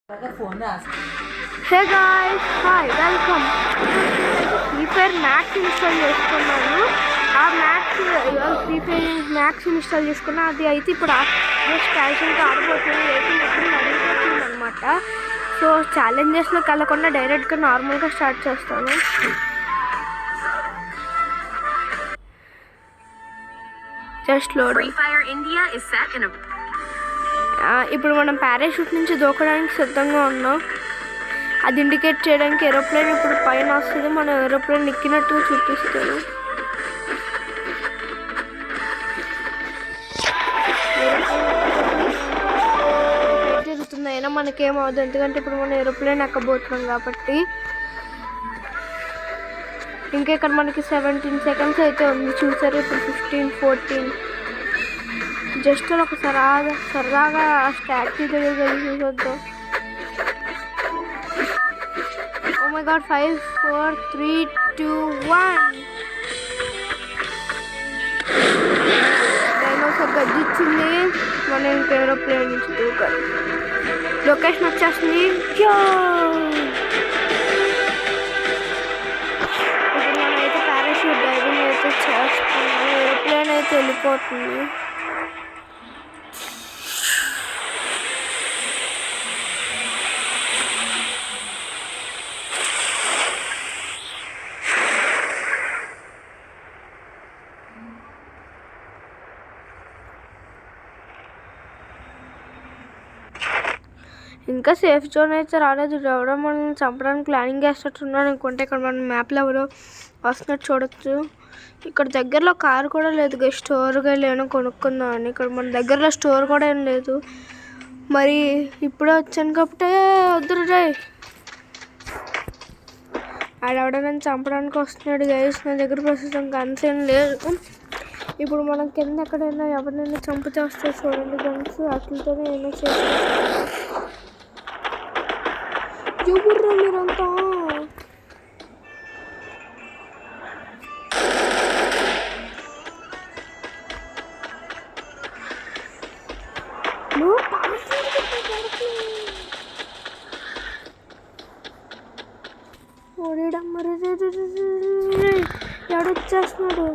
Hey guys, hi, welcome. Free fire max install చేసుకున్నాను. ఆ max free fire max install చేసుకున్నా. అది అయితే ఇప్పుడు జస్ట్ క్యాషన్కి ఆడిపోతుంది, అడిగిపోతుంది అనమాట. సో ఛాలెంజెస్లోకి వెళ్ళకుండా డైరెక్ట్గా నార్మల్గా స్టార్ట్ చేస్తాను. Just load. ఇప్పుడు మనం పారాషూట్ నుంచి దూకడానికి సిద్ధంగా ఉన్నాం. అది ఇండికేట్ చేయడానికి ఏరోప్లేన్ ఇప్పుడు పైన వస్తుంది. మనం ఏరోప్లేన్ ఎక్కినట్టు చూపిస్తాను. జరుగుతుంది అయినా మనకేమవుతుంది, ఎందుకంటే ఇప్పుడు మనం ఏరోప్లేన్ ఎక్కబోతున్నాం కాబట్టి. ఇంకా ఇక్కడ మనకి 17 సెకండ్స్ అయితే ఉంది. చూసారు, ఇప్పుడు 15, 14. జస్ట్ ఒక సరదాగా స్టాచ్యూ దగ్గర చూసొద్దాం. Oh my god, 5, 4, 3, 2, 1. డైనోసార్ గర్జించింది. మనం ఇంకా ఏరోప్లేన్ నుంచి దూకాలి. లొకేషన్ వచ్చేస్తుంది. ఇప్పుడు మనం అయితే పారాషూట్ డైవింగ్ అయితే చేస్తున్నాం. ఏరోప్లేన్ అయితే వెళ్ళిపోతుంది. ఇంకా సేఫ్ జోన్ అయితే రాలేదు. ఎవరో మనం చంపడానికి ప్లానింగ్ చేస్తున్నట్టున్నాడు అనుకుంటే ఇక్కడ మనం మ్యాప్లో ఎవరో వస్తున్నట్టు చూడొచ్చు. ఇక్కడ దగ్గరలో కారు కూడా లేదు. స్టోర్గా లేను కొనుక్కుందామని. ఇక్కడ మన దగ్గరలో స్టోర్ కూడా ఏం లేదు. మరి ఇప్పుడే వచ్చాను కాబట్టి వద్దురు రే. ఆడెవడ నన్ను చంపడానికి వస్తున్నాడు గైస్. నా దగ్గర ప్రస్తుతం గన్స్ ఏం లేదు. ఇప్పుడు మనం కింద ఎక్కడైనా ఎవరినైనా చంపితే వస్తే చూడండి గన్స్. అట్లతోనే ఏమైనా చేస్తాం. ఎవర్రా మీరంతా? ఎడొచ్చేస్తున్నాడు.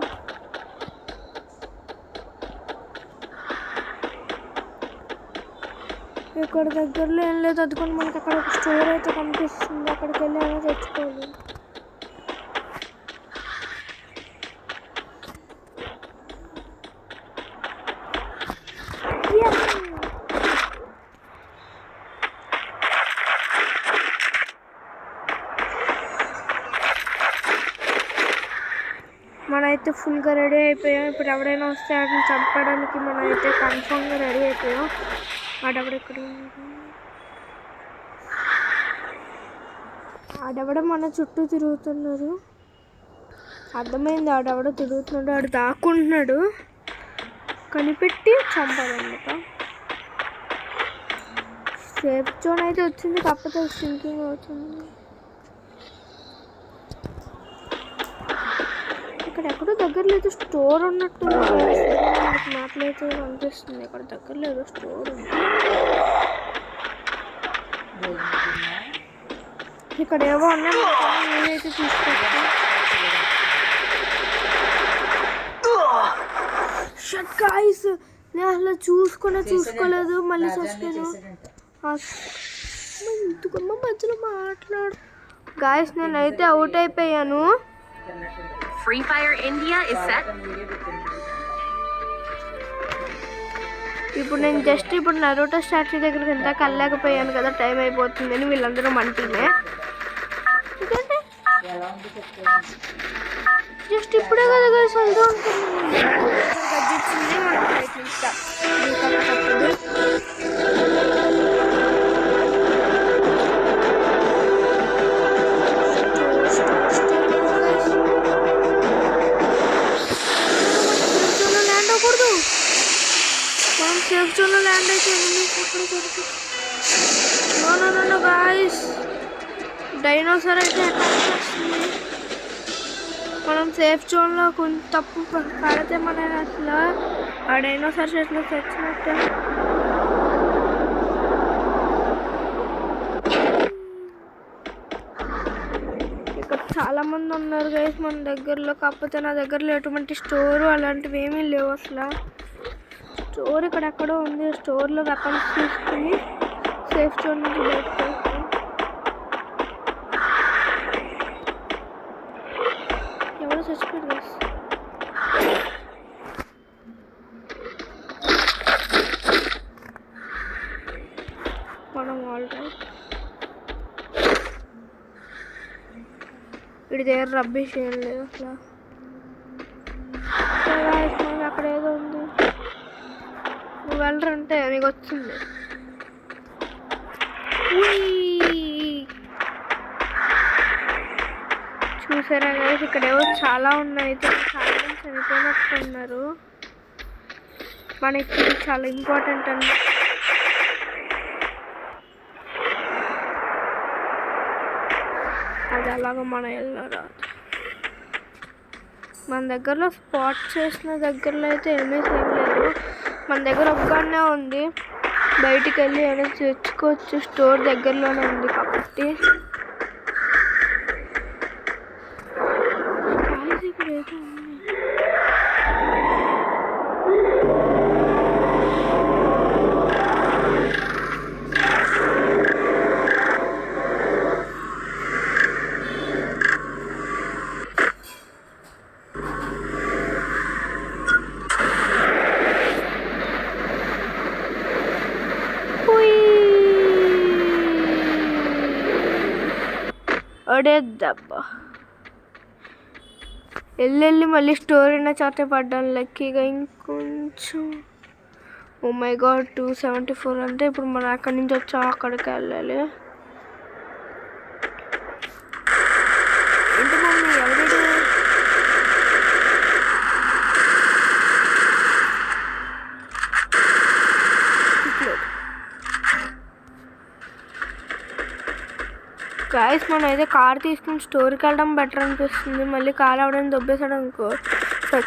ఇక్కడ దగ్గరలో ఏం లేదు. అందుకని మనకి అక్కడ ఒక స్టోర్ అయితే కనిపిస్తుంది. అక్కడికి వెళ్ళి ఏమో తెచ్చుకోవాలి. మనమైతే ఫుల్గా రెడీ అయిపోయాం. ఇప్పుడు ఎవరైనా వస్తే వాటిని చంపడానికి మనం అయితే కన్ఫామ్గా రెడీ అయిపోయాం. ఆడెవడ మన చుట్టూ తిరుగుతున్నారు. అర్థమైంది, ఆడెవడ తిరుగుతున్నాడు. ఆడు దాక్కుంటున్నాడు. కనిపెట్టి చంపాలన్నమాట. సేఫ్ జోన్ అయితే వచ్చింది, కాకపోతే సింకింగ్ అవుతుంది. ఇక్కడ ఎక్కడో దగ్గర లేదు స్టోర్ ఉన్నట్టు మ్యాప్లో అయితే కనిపిస్తుంది. ఇక్కడ దగ్గర లేదు స్టోర్ ఉంది. ఇక్కడ ఏవో ఉన్నాయి, నేనైతే తీసుకొస్తాను. షట్ గాయ్స్, నేను అసలు చూసుకోలేదు. మళ్ళీ చూసుకోను. ఇందుకమ్మ మధ్యలో మాట్లాడు. గాయ్స్, నేనైతే అవుట్ అయిపోయాను. Free Fire India is set. ఇప్పుడు నేను జస్ట్ నరోటో స్టాచ్యూ దగ్గరికి ఎంత కళ్ళలేకపోయాను కదా, టైం అయిపోతుందని. వీళ్ళందరూ మంటనే జస్ట్ ఇప్పుడే కదా కలిసి వెళ్తూ ఉంటుంది. సేఫ్ జోన్లో ల్యాండ్ అయితే నో గాయ్స్, డైనోసార్ అయితే అటాక్ చేస్తుంది. మనం సేఫ్ జోన్లో కొంచెం తప్పు పడితే మన అసలు ఆ డైనోసార్ చేతిలో తెచ్చినట్టే. చాలామంది ఉన్నారు గైస్ మన దగ్గరలో. కాకపోతే నా దగ్గరలో ఎటువంటి స్టోరు అలాంటివి ఏమీ లేవు అసలు. స్టోర్ ఇక్కడ ఎక్కడో ఉంది. స్టోర్లో వెపన్స్ తీసుకుని సేఫ్ స్టోర్ నుంచి బయటకు ఎవరో చచ్చిపోయారు గైస్. మనం ఆల్రెడీ వీడి దగ్గర రబ్బిష్ ఏం లేదు అసలు. అక్కడ ఏదో ఉంది, నువ్వు వెళ్ళరంటే నీకు వచ్చింది. చూసారా గైస్, ఇక్కడ ఏవో చాలా ఉన్నాయి. చాలా మంది చనిపోయినట్టున్నారు. మనకి చాలా ఇంపార్టెంట్ అండి. అది అలాగా మన వెళ్ళరా. మన దగ్గరలో స్పాట్ చేసిన దగ్గరలో అయితే ఎనిమిస్ ఏం లేదు. మన దగ్గర ఒక్కనే ఉంది. బయటికి వెళ్ళి ఏమైనా తెచ్చుకోవచ్చు. స్టోర్ దగ్గరలోనే ఉంది కాబట్టి. ఇక్కడ ఏదో ఉంది. అడే దెబ్బ వెళ్ళి మళ్ళీ స్టోర్ అయినా చాటే పడ్డాను లక్కీగా ఇంకొంచెం. ఓ మై గాడ్ 274 అంటే ఇప్పుడు మనం అక్కడి నుంచి వచ్చా అక్కడికి వెళ్ళాలి. ఏంటి మమ్మీ ఎవరు గాయస్? మనం అయితే కార్ తీసుకుని స్టోర్కి వెళ్ళడం బెటర్ అనిపిస్తుంది. మళ్ళీ కార్ అవడానికి దొబ్బేసాడు అనుకో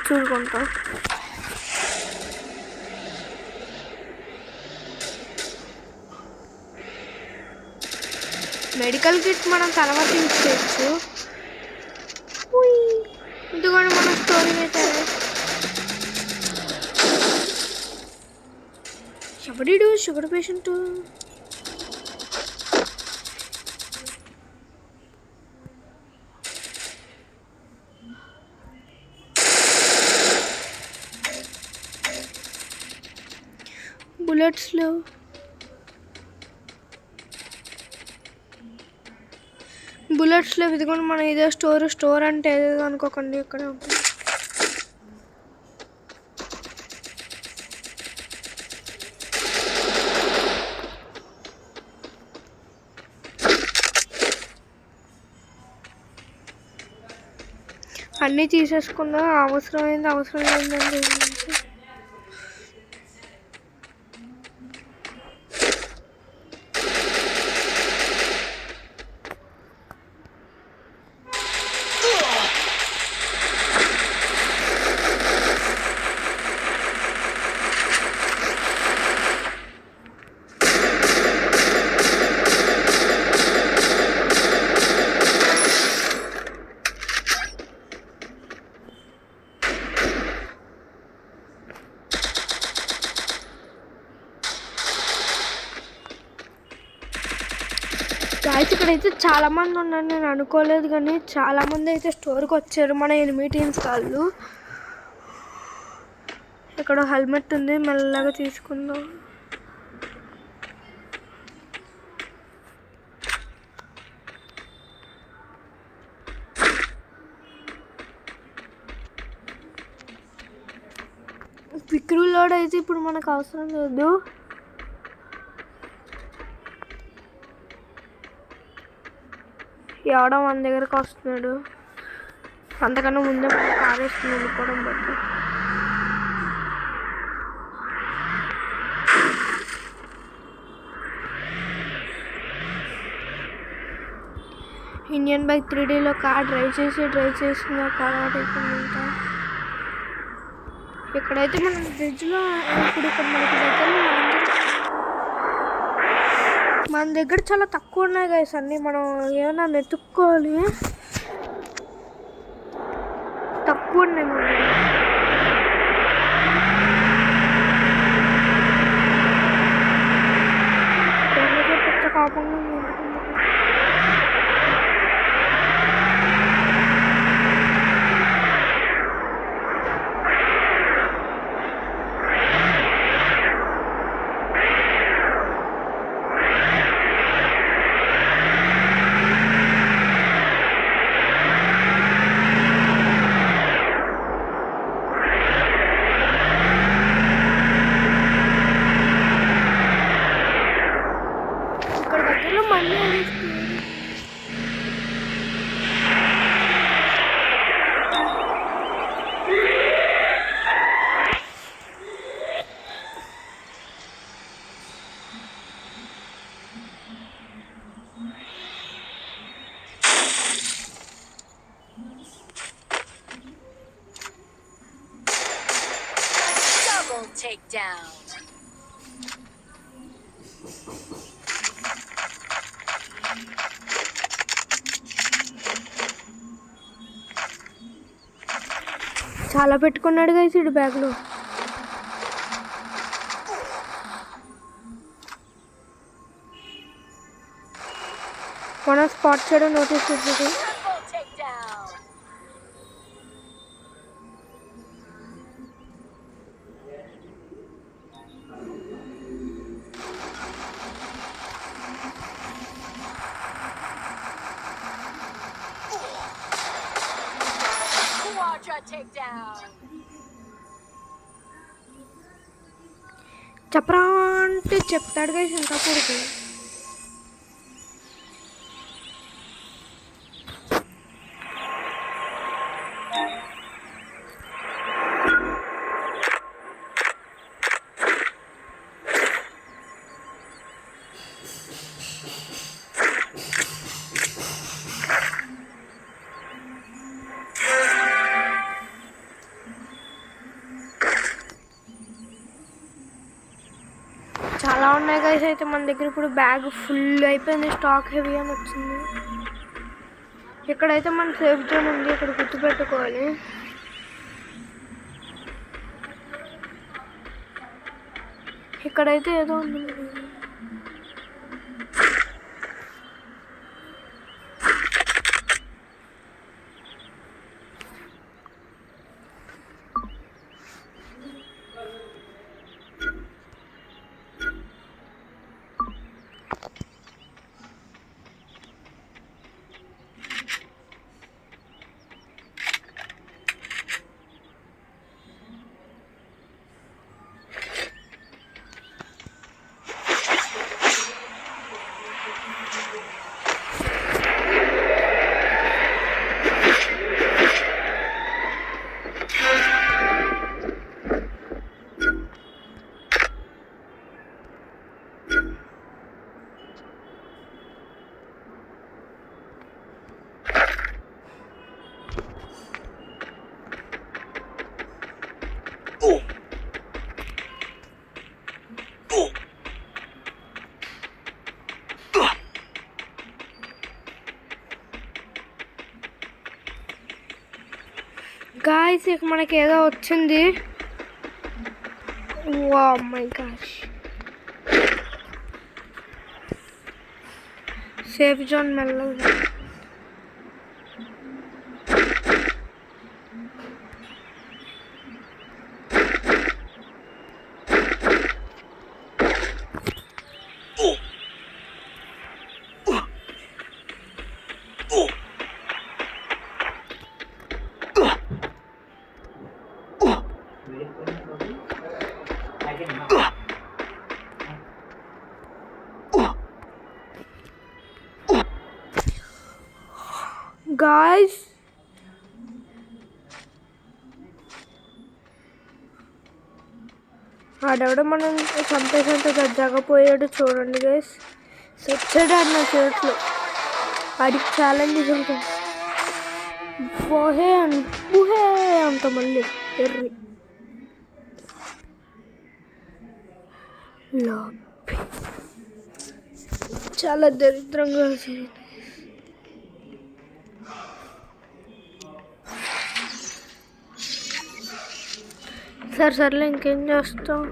చూడుకుంటాం. మెడికల్ కిట్ మనం తర్వాత ఇచ్చేయచ్చు. ఇది కూడా మనం స్టోరీ అయితే ఎవడీడు షుగర్ పేషెంట్. బుల్లెట్స్ లేవు. ఇది కూడా మన ఇదే స్టోర్ అంటే ఏదో అనుకోకండి. ఇక్కడ అన్నీ తీసేసుకున్నా. అవసరం లేదండి. ఇక్కడైతే చాలా మంది ఉన్నారు. నేను అనుకోలేదు కానీ చాలా మంది అయితే స్టోర్కి వచ్చారు. మన ఎనిమిది టీమ్స్ వాళ్ళు. ఇక్కడ హెల్మెట్ ఉంది, మెల్లగా తీసుకుందాం. క్విక్ రీలోడ్ అయితే ఇప్పుడు మనకు అవసరం లేదు. ఎవడో మన దగ్గరకు వస్తున్నాడు. అంతకన్నా ముందే కార్ వేసుకుని వెళ్ళిపోవడం బట్టి. ఇండియన్ బైక్ 3Dలో కార్ డ్రైవ్ చేసి నాకు అలవాటు అయిపోయిందంట. ఇక్కడైతే మన బ్రిడ్జ్లో ఇప్పుడు ఇక్కడ మన దగ్గర చాలా తక్కువ ఉన్నాయి గైస్ అన్నీ. మనం ఏమైనా వెతుక్కోవాలి. ఎక్కువ ఉన్నాయి ముందు. పెద్ద కాపంగా Takedown. చాలా పెట్టుకున్నాడు గైస్ ఇడు బ్యాగ్లో. మనం స్పాట్ చేయడం నోటీస్ చేసేది. చెప్పరా అంటే చెప్తాడు గైస్ ఇంకా కొడుకు. చాలా ఉన్నాయి గైస్. అయితే మన దగ్గర ఇప్పుడు బ్యాగ్ ఫుల్ అయిపోయింది, స్టాక్ హెవీ అని వచ్చింది. ఇక్కడైతే మన సేఫ్ జోన్ ఉంది, ఇక్కడ గుర్తుపెట్టుకోవాలి. ఇక్కడైతే ఏదో ఉంది. గాయ్స్ ఇక మనకి ఏదో వచ్చింది. Wow my gosh, safe zone మెల్లగా. Guys, ఆడెవడో మనం చంపేసంత దర్జాగా పోయాడు చూడండి గైస్. సచ్చాడు ఆడు నా చేతిలో. వాడికి ఛాలెంజ్ ఉంటుంది. ఊహే అంత మళ్ళీ ఎర్రి లాపి చాలా దరిద్రంగా జరిగింది. సర్లే ఇంకేం చేస్తాం.